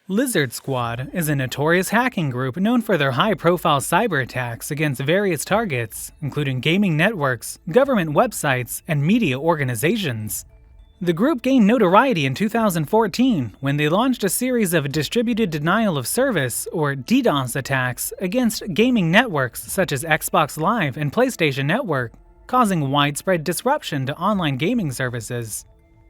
Lizard Squad is a notorious hacking group known for their high-profile cyber attacks against various targets, including gaming networks, government websites, and media organizations. The group gained notoriety in 2014 when they launched a series of distributed denial of service, or DDoS attacks, against gaming networks such as Xbox Live and PlayStation Network, causing widespread disruption to online gaming services.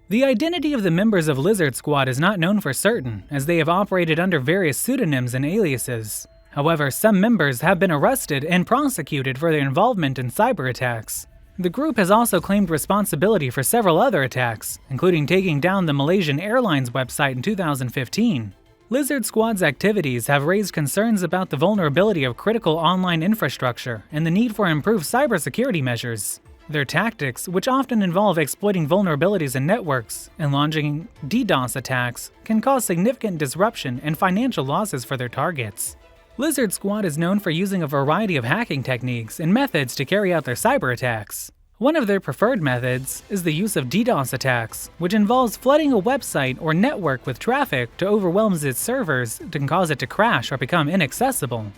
The identity of the members of Lizard Squad is not known for certain, as they have operated under various pseudonyms and aliases. However, some members have been arrested and prosecuted for their involvement in cyber attacks. The group has also claimed responsibility for several other attacks, including taking down the Malaysian Airlines website in 2015. Lizard Squad's activities have raised concerns about the vulnerability of critical online infrastructure and the need for improved cybersecurity measures. Their tactics, which often involve exploiting vulnerabilities in networks and launching DDoS attacks, can cause significant disruption and financial losses for their targets. Lizard Squad is known for using a variety of hacking techniques and methods to carry out their cyber attacks. One of their preferred methods is the use of DDoS attacks, which involves flooding a website or network with traffic to overwhelm its servers to cause it to crash or become inaccessible.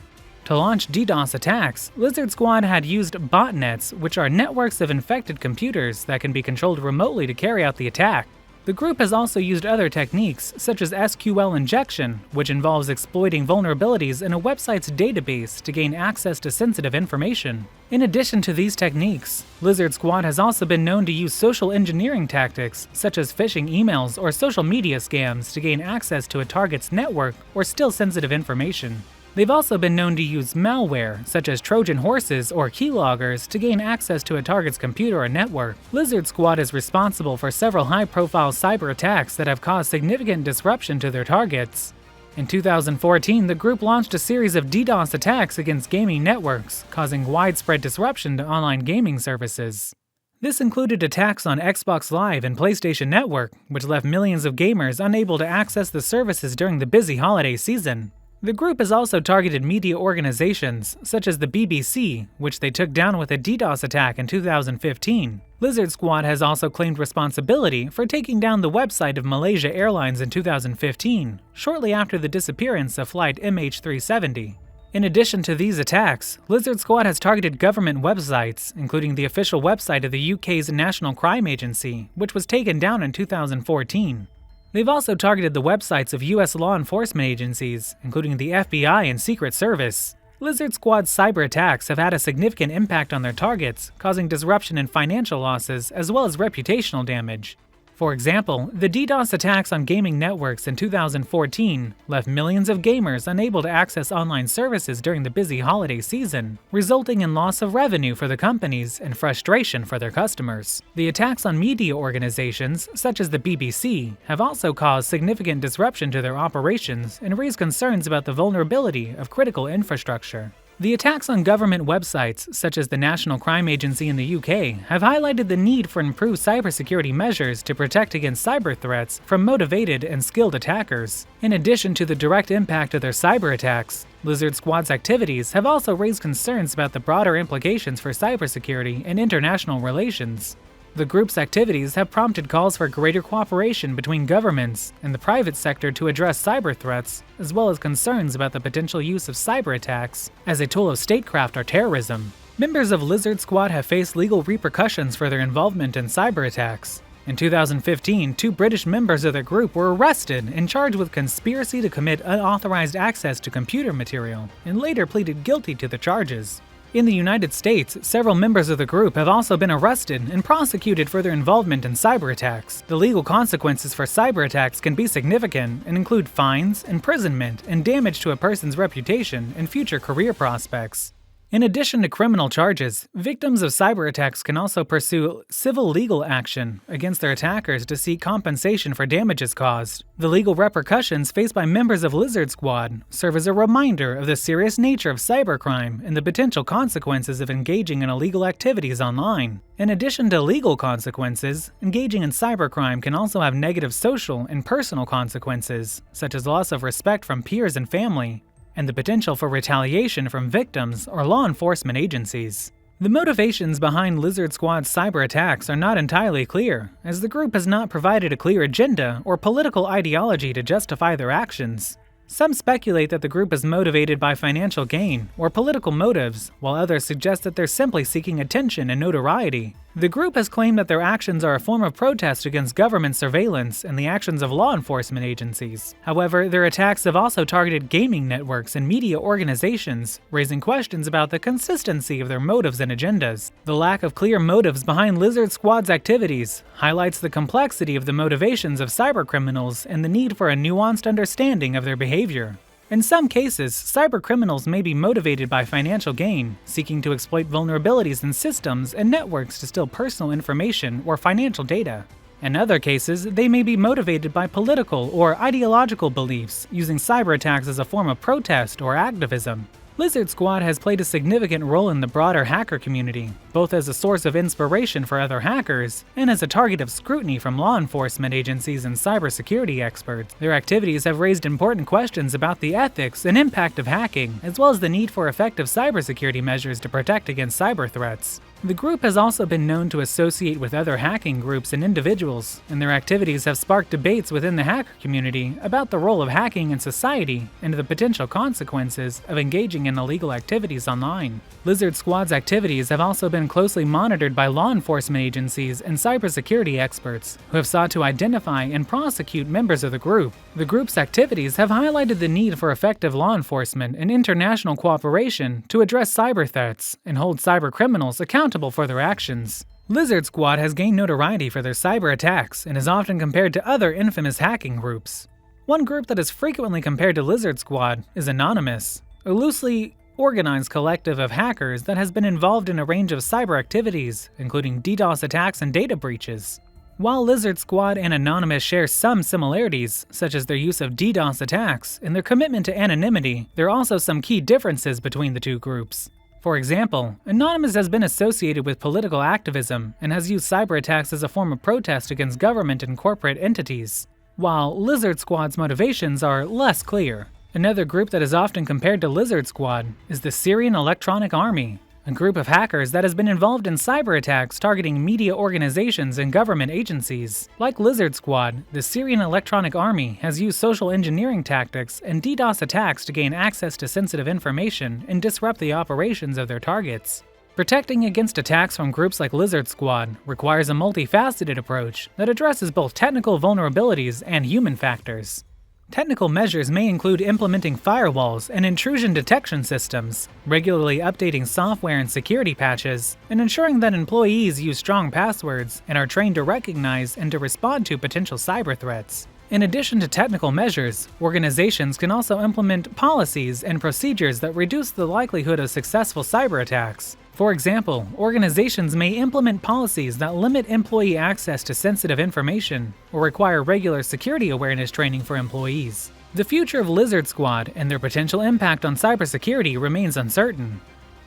To launch DDoS attacks, Lizard Squad had used botnets, which are networks of infected computers that can be controlled remotely to carry out the attack. The group has also used other techniques, such as SQL injection, which involves exploiting vulnerabilities in a website's database to gain access to sensitive information. In addition to these techniques, Lizard Squad has also been known to use social engineering tactics, such as phishing emails or social media scams to gain access to a target's network or steal sensitive information. They've also been known to use malware, such as Trojan horses or keyloggers, to gain access to a target's computer or network. Lizard Squad is responsible for several high-profile cyber attacks that have caused significant disruption to their targets. In 2014, the group launched a series of DDoS attacks against gaming networks, causing widespread disruption to online gaming services. This included attacks on Xbox Live and PlayStation Network, which left millions of gamers unable to access the services during the busy holiday season. The group has also targeted media organizations, such as the BBC, which they took down with a DDoS attack in 2015. Lizard Squad has also claimed responsibility for taking down the website of Malaysia Airlines in 2015, shortly after the disappearance of flight MH370. In addition to these attacks, Lizard Squad has targeted government websites, including the official website of the UK's National Crime Agency, which was taken down in 2014. They've also targeted the websites of US law enforcement agencies, including the FBI and Secret Service. Lizard Squad's cyber attacks have had a significant impact on their targets, causing disruption and financial losses as well as reputational damage. For example, the DDoS attacks on gaming networks in 2014 left millions of gamers unable to access online services during the busy holiday season, resulting in loss of revenue for the companies and frustration for their customers. The attacks on media organizations, such as the BBC, have also caused significant disruption to their operations and raised concerns about the vulnerability of critical infrastructure. The attacks on government websites, such as the National Crime Agency in the UK, have highlighted the need for improved cybersecurity measures to protect against cyber threats from motivated and skilled attackers. In addition to the direct impact of their cyber attacks, Lizard Squad's activities have also raised concerns about the broader implications for cybersecurity and international relations. The group's activities have prompted calls for greater cooperation between governments and the private sector to address cyber threats, as well as concerns about the potential use of cyber attacks as a tool of statecraft or terrorism. Members of Lizard Squad have faced legal repercussions for their involvement in cyber attacks. In 2015, 2 British members of their group were arrested and charged with conspiracy to commit unauthorized access to computer material, and later pleaded guilty to the charges. In the United States, several members of the group have also been arrested and prosecuted for their involvement in cyber attacks. The legal consequences for cyber attacks can be significant and include fines, imprisonment, and damage to a person's reputation and future career prospects. In addition to criminal charges, victims of cyber attacks can also pursue civil legal action against their attackers to seek compensation for damages caused. The legal repercussions faced by members of Lizard Squad serve as a reminder of the serious nature of cybercrime and the potential consequences of engaging in illegal activities online. In addition to legal consequences, engaging in cybercrime can also have negative social and personal consequences, such as loss of respect from peers and family, and the potential for retaliation from victims or law enforcement agencies. The motivations behind Lizard Squad's cyber attacks are not entirely clear, as the group has not provided a clear agenda or political ideology to justify their actions. Some speculate that the group is motivated by financial gain or political motives, while others suggest that they're simply seeking attention and notoriety. The group has claimed that their actions are a form of protest against government surveillance and the actions of law enforcement agencies. However, their attacks have also targeted gaming networks and media organizations, raising questions about the consistency of their motives and agendas. The lack of clear motives behind Lizard Squad's activities highlights the complexity of the motivations of cybercriminals and the need for a nuanced understanding of their behavior. In some cases, cybercriminals may be motivated by financial gain, seeking to exploit vulnerabilities in systems and networks to steal personal information or financial data. In other cases, they may be motivated by political or ideological beliefs, using cyber attacks as a form of protest or activism. Lizard Squad has played a significant role in the broader hacker community, both as a source of inspiration for other hackers and as a target of scrutiny from law enforcement agencies and cybersecurity experts. Their activities have raised important questions about the ethics and impact of hacking, as well as the need for effective cybersecurity measures to protect against cyber threats. The group has also been known to associate with other hacking groups and individuals, and their activities have sparked debates within the hacker community about the role of hacking in society and the potential consequences of engaging in illegal activities online. Lizard Squad's activities have also been closely monitored by law enforcement agencies and cybersecurity experts, who have sought to identify and prosecute members of the group. The group's activities have highlighted the need for effective law enforcement and international cooperation to address cyber threats and hold cybercriminals accountable for their actions. Lizard Squad has gained notoriety for their cyber attacks and is often compared to other infamous hacking groups. One group that is frequently compared to Lizard Squad is Anonymous, a loosely organized collective of hackers that has been involved in a range of cyber activities, including DDoS attacks and data breaches. While Lizard Squad and Anonymous share some similarities, such as their use of DDoS attacks and their commitment to anonymity, there are also some key differences between the two groups. For example, Anonymous has been associated with political activism and has used cyber attacks as a form of protest against government and corporate entities, while Lizard Squad's motivations are less clear. Another group that is often compared to Lizard Squad is the Syrian Electronic Army, a group of hackers that has been involved in cyber attacks targeting media organizations and government agencies. Like Lizard Squad, the Syrian Electronic Army has used social engineering tactics and DDoS attacks to gain access to sensitive information and disrupt the operations of their targets. Protecting against attacks from groups like Lizard Squad requires a multifaceted approach that addresses both technical vulnerabilities and human factors. Technical measures may include implementing firewalls and intrusion detection systems, regularly updating software and security patches, and ensuring that employees use strong passwords and are trained to recognize and to respond to potential cyber threats. In addition to technical measures, organizations can also implement policies and procedures that reduce the likelihood of successful cyber attacks. For example, organizations may implement policies that limit employee access to sensitive information or require regular security awareness training for employees. The future of Lizard Squad and their potential impact on cybersecurity remains uncertain.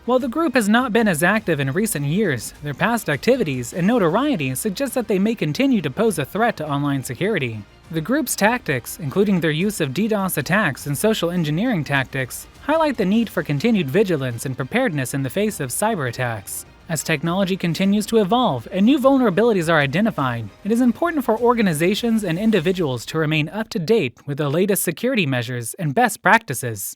While the group has not been as active in recent years, their past activities and notoriety suggest that they may continue to pose a threat to online security. The group's tactics, including their use of DDoS attacks and social engineering tactics, highlight the need for continued vigilance and preparedness in the face of cyber attacks. As technology continues to evolve and new vulnerabilities are identified, it is important for organizations and individuals to remain up to date with the latest security measures and best practices.